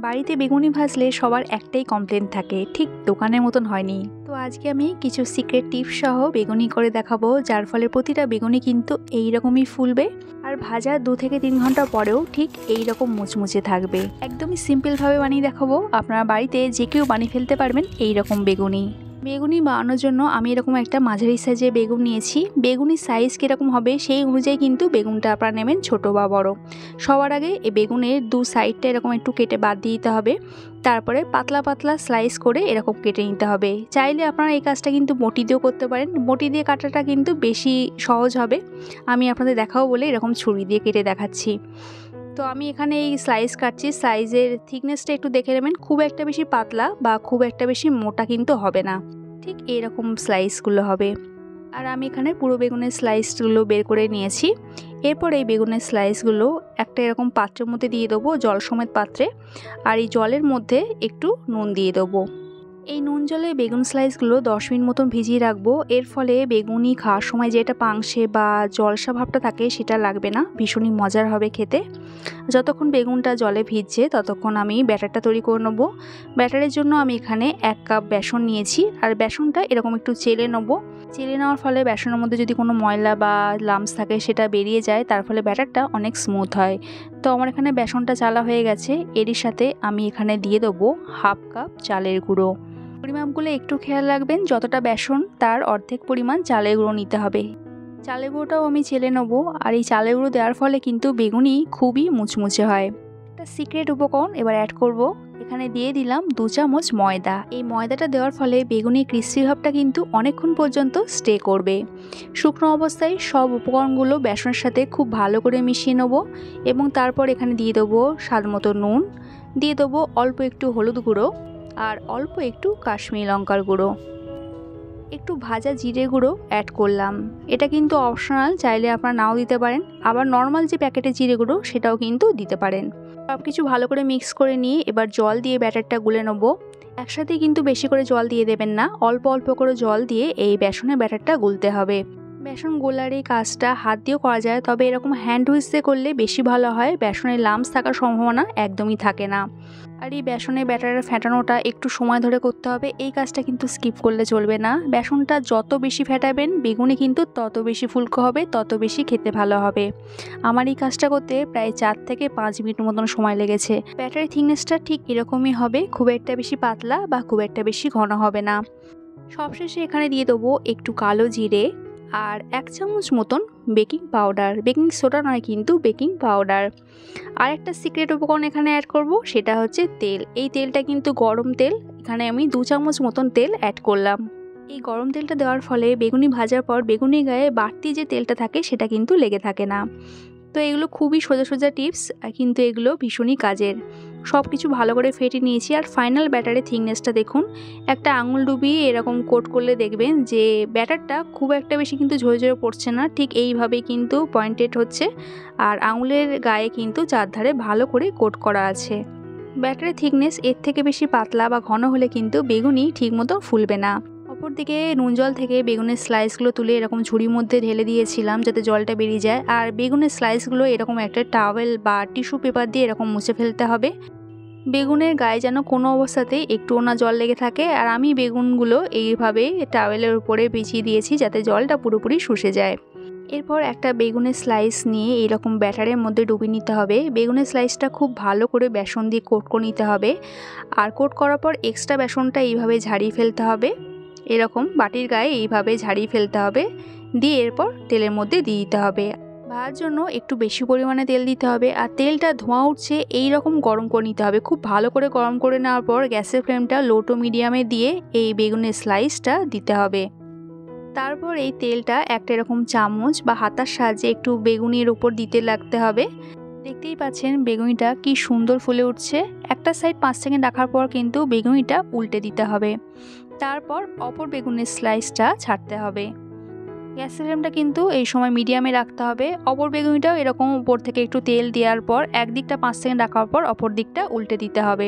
বাড়িতে বেগুনি ভাজলে সবার একটাই কমপ্লেন থাকে, ঠিক দোকানের মতন হয়নি। তো আজকে আমি কিছু সিক্রেট টিপস সহ বেগুনি করে দেখাবো, যার ফলে প্রতিটা বেগুনি কিন্তু এইরকমই ফুলবে আর ভাজা 2 থেকে 3 ঘন্টা পরেও ঠিক এইরকম মুচমুচে থাকবে। একদমই সিম্পলভাবে বানিয়ে দেখাবো, আপনারা বাড়িতে যে কেউ বানিয়ে ফেলতে পারবেন এইরকম বেগুনি। বেগুনি বানানোর জন্য আমি এরকম একটা মাঝারি সাইজের বেগুন নিয়েছি। বেগুনির সাইজ কীরকম হবে সেই অনুযায়ী কিন্তু বেগুনটা আপনারা নেবেন, ছোট বা বড়। সবার আগে এই বেগুনের 2 সাইডটা এরকম একটু কেটে বাদ দিয়ে দিতে হবে। তারপরে পাতলা পাতলা স্লাইস করে এরকম কেটে নিতে হবে। চাইলে আপনারা এই কাজটা কিন্তু বটি দিয়েও করতে পারেন, বটি দিয়ে কাটাটা কিন্তু বেশি সহজ হবে। আমি আপনাদের দেখাবো বলে এরকম ছুরি দিয়ে কেটে দেখাচ্ছি। তো আমি এখানে এই স্লাইস কাটছি, সাইজের থিকনেসটা একটু দেখে নেবেন, খুব একটা বেশি পাতলা বা খুব একটা বেশি মোটা কিন্তু হবে না, ঠিক এরকম স্লাইসগুলো হবে। আর আমি এখানে পুরো বেগুনের স্লাইসগুলো বের করে নিয়েছি। এরপর এই বেগুনের স্লাইসগুলো একটা এরকম পাত্রের মধ্যে দিয়ে দেবো, জল সমেত পাত্রে। আর এই জলের মধ্যে একটু নুন দিয়ে দেবো। এই নুন জলে বেগুন স্লাইসগুলো 10 মিনিট মতন ভিজিয়ে রাখবো। এর ফলে বেগুনি খাওয়ার সময় যেটা পাংশে বা জলসা ভাবটা থাকে সেটা লাগবে না, ভীষণই মজার হবে খেতে। যতক্ষণ বেগুনটা জলে ভিজছে ততক্ষণ আমি ব্যাটারটা তৈরি করে নেব। ব্যাটারের জন্য আমি এখানে 1 কাপ বেসন নিয়েছি। আর বেসনটা এরকম একটু চেলে নেব। চেলে নেওয়ার ফলে বেসনের মধ্যে যদি কোনো ময়লা বা লাম্পস থাকে সেটা বেরিয়ে যায়, তার ফলে ব্যাটারটা অনেক স্মুথ হয়। তো আমার এখানে বেসনটা চালা হয়ে গেছে। এরই সাথে আমি এখানে দিয়ে দেবো 1/2 কাপ চালের গুঁড়ো। পরিমাপগুলো একটু খেয়াল রাখবেন, যতটা বেসন তার অর্ধেক পরিমাণ চালের গুঁড়ো নিতে হবে। চালের গুঁড়োটাও আমি চেলে নেবো। আর এই চালের গুঁড়ো দেওয়ার ফলে কিন্তু বেগুনি খুবই মুচমুচে হয়। একটা সিক্রেট উপকরণ এবার অ্যাড করব। এখানে দিয়ে দিলাম 2 চামচ ময়দা। এই ময়দাটা দেওয়ার ফলে বেগুনির ক্রিস্পি ভাবটা কিন্তু অনেকক্ষণ পর্যন্ত স্টে করবে। শুকনো অবস্থায় সব উপকরণগুলো বেসনের সাথে খুব ভালো করে মিশিয়ে নেব এবং তারপর এখানে দিয়ে দেবো স্বাদ মতো নুন, দিয়ে দেবো অল্প একটু হলুদ গুঁড়ো আর অল্প একটু কাশ্মীরি লঙ্কার গুঁড়ো, একটু ভাজা জিরে গুঁড়ো অ্যাড করলাম। এটা কিন্তু অপশনাল, চাইলে আপনারা নাও দিতে পারেন। আবার নর্মাল যে প্যাকেটের জিরে গুঁড়ো সেটাও কিন্তু দিতে পারেন। সব কিছু ভালো করে মিক্স করে নিয়ে এবার জল দিয়ে ব্যাটারটা গুলে নেবো। একসাথে কিন্তু বেশি করে জল দিয়ে দেবেন না, অল্প অল্প করে জল দিয়ে এই বেসনের ব্যাটারটা গুলতে হবে। বেসন গোলার এই কাজটা হাত দিয়েও করা যায়, তবে এরকম হ্যান্ড হুইসে করলে বেশি ভালো হয়, বেসনের লাম্পস থাকার সম্ভাবনা একদমই থাকে না। আর এই বেসনের ব্যাটারের ফেটানোটা একটু সময় ধরে করতে হবে, এই কাজটা কিন্তু স্কিপ করলে চলবে না। বেসনটা যত বেশি ফেটাবেন বেগুনি কিন্তু তত বেশি ফুলকো হবে, তত বেশি খেতে ভালো হবে। আমার এই কাজটা করতে প্রায় 4 থেকে 5 মিনিট মতন সময় লেগেছে। ব্যাটারের থিকনেসটা ঠিক এরকমই হবে, খুব একটা বেশি পাতলা বা খুব একটা বেশি ঘন হবে না। সবশেষে এখানে দিয়ে দেবো একটু কালো জিরে আর 1 চামচ মতন বেকিং পাউডার, বেকিং সোডা নয় কিন্তু বেকিং পাউডার। আর একটা সিক্রেট উপকরণ এখানে অ্যাড করব, সেটা হচ্ছে তেল। এই তেলটা কিন্তু গরম তেল, এখানে আমি 2 চামচ মতন তেল অ্যাড করলাম। এই গরম তেলটা দেওয়ার ফলে বেগুনি ভাজার পর বেগুনির গায়ে বাড়তি যে তেলটা থাকে সেটা কিন্তু লেগে থাকে না। তো এগুলো খুবই সোজা সোজা টিপস, কিন্তু এগুলো ভীষণই কাজের। সব কিছু ভালো করে ফেটে নিয়েছি। আর ফাইনাল ব্যাটারের থিকনেসটা দেখুন, একটা আঙুল ডুবিয়ে এরকম কোট করলে দেখবেন যে ব্যাটারটা খুব একটা বেশি কিন্তু ঝরে ঝরে পড়ছে না, ঠিক এইভাবেই কিন্তু পয়েন্টেড হচ্ছে। আর আঙুলের গায়ে কিন্তু চারধারে ভালো করে কোট করা আছে। ব্যাটারের থিকনেস এর থেকে বেশি পাতলা বা ঘন হলে কিন্তু বেগুনি ঠিকমতো ফুলবে না। অপরদিকে নুন জল থেকে বেগুনের স্লাইসগুলো তুলে এরকম ঝুড়ির মধ্যে ঢেলে দিয়েছিলাম যাতে জলটা বেরিয়ে যায়। আর বেগুনের স্লাইসগুলো এরকম একটা টাওয়েল বা টিস্যু পেপার দিয়ে এরকম মুছে ফেলতে হবে। বেগুনের গায়ে যেন কোনো অবস্থাতেই একটুও না জল লেগে থাকে। আর আমি বেগুনগুলো এইভাবে টাওয়েলের উপরে বিছিয়ে দিয়েছি যাতে জলটা পুরোপুরি শুষে যায়। এরপর একটা বেগুনের স্লাইস নিয়ে এইরকম ব্যাটারের মধ্যে ডুবিয়ে নিতে হবে। বেগুনের স্লাইসটা খুব ভালো করে বেসন দিয়ে কোট করে নিতে হবে। আর কোট করার পর এক্সট্রা বেসনটা এইভাবে ঝাড়িয়ে ফেলতে হবে, এরকম বাটির গায়ে এইভাবে ঝাড়িয়ে ফেলতে হবে। দিয়ে এরপর তেলের মধ্যে দিয়ে দিতে হবে। ভাজার জন্য একটু বেশি পরিমাণে তেল দিতে হবে। আর তেলটা ধোঁয়া উঠছে এই রকম গরম করে নিতে হবে। খুব ভালো করে গরম করে নেওয়ার পর গ্যাসের ফ্লেমটা লো টু মিডিয়ামে দিয়ে এই বেগুনের স্লাইসটা দিতে হবে। তারপর এই তেলটা একটা এরকম চামচ বা হাতার সাহায্যে একটু বেগুনির উপর দিতে লাগতে হবে। দেখতেই পাচ্ছেন বেগুনিটা কি সুন্দর ফুলে উঠছে। একটা সাইড 5 সেকেন্ড রাখার পর কিন্তু বেগুনিটা উল্টে দিতে হবে। তারপর অপর বেগুনের স্লাইসটা ছাড়তে হবে। গ্যাসের ফ্লেমটা কিন্তু এই সময় মিডিয়ামে রাখতে হবে। অপর বেগুনিটাও এরকম উপর থেকে একটু তেল দেওয়ার পর একদিকটা 5 সেকেন্ড রাখার পর অপর দিকটা উল্টে দিতে হবে।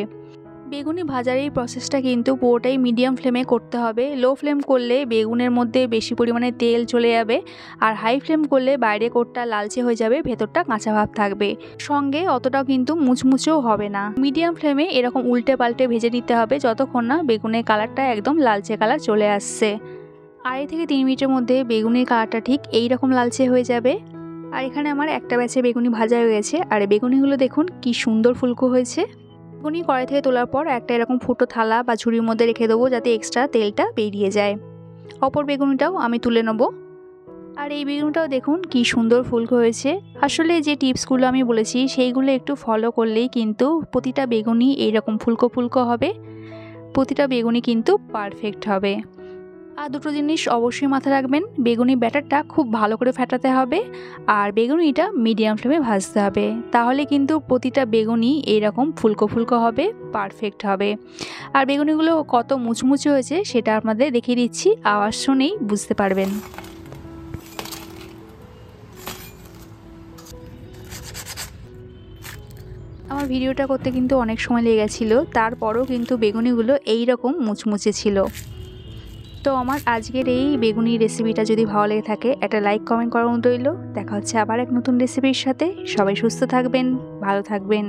বেগুনি ভাজার এই প্রসেসটা কিন্তু পুরোটাই মিডিয়াম ফ্লেমে করতে হবে। লো ফ্লেম করলে বেগুনের মধ্যে বেশি পরিমাণে তেল চলে যাবে, আর হাই ফ্লেম করলে বাইরে কোটটা লালচে হয়ে যাবে, ভেতরটা কাঁচা ভাব থাকবে, সঙ্গে অতটাও কিন্তু মুচমুচেও হবে না। মিডিয়াম ফ্লেমে এরকম উল্টে পাল্টে ভেজে নিতে হবে যতক্ষণ না বেগুনের কালারটা একদম লালচে কালার চলে আসছে। 2.5 থেকে 3 মিনিটের মধ্যে বেগুনির কালারটা ঠিক এই রকম লালচে হয়ে যাবে। আর এখানে আমার একটা ব্যাচে বেগুনি ভাজা হয়ে গেছে, আর বেগুনিগুলো দেখুন কি সুন্দর ফুলকো হয়েছে। বেগুনি কড়াই থেকে তোলার পর একটা এরকম ফুটো থালা বা ঝুড়ির মধ্যে রেখে দেবো যাতে এক্সট্রা তেলটা বেরিয়ে যায়। অপর বেগুনিটাও আমি তুলে নেব। আর এই বেগুনিটাও দেখুন কি সুন্দর ফুলকো হয়েছে। আসলে যে টিপসগুলো আমি বলেছি সেইগুলো একটু ফলো করলেই কিন্তু প্রতিটা বেগুনি এইরকম ফুলকো ফুলকো হবে, প্রতিটা বেগুনি কিন্তু পারফেক্ট হবে। আর দুটো জিনিস অবশ্যই মাথায় রাখবেন, বেগুনি ব্যাটারটা খুব ভালো করে ফেটাতে হবে, আর বেগুনিটা মিডিয়াম ফ্লেমে ভাজতে হবে, তাহলে কিন্তু প্রতিটা বেগুনি এইরকম ফুলকো ফুলকো হবে, পারফেক্ট হবে। আর বেগুনিগুলো কত মুচমুচে হয়েছে সেটা আপনাদের দেখিয়ে দিচ্ছি, আওয়াজ শুনেই বুঝতে পারবেন। আমার ভিডিওটা করতে কিন্তু অনেক সময় লেগে গেছিলো, তারপরও কিন্তু বেগুনিগুলো এই রকম মুচমুচে ছিল। তো আমার আজকের এই বেগুনি রেসিপিটা যদি ভালো লেগে থাকে একটা লাইক কমেন্ট করার অনুরোধ রইল। দেখা হচ্ছে আবার এক নতুন রেসিপির সাথে। সবাই সুস্থ থাকবেন, ভালো থাকবেন।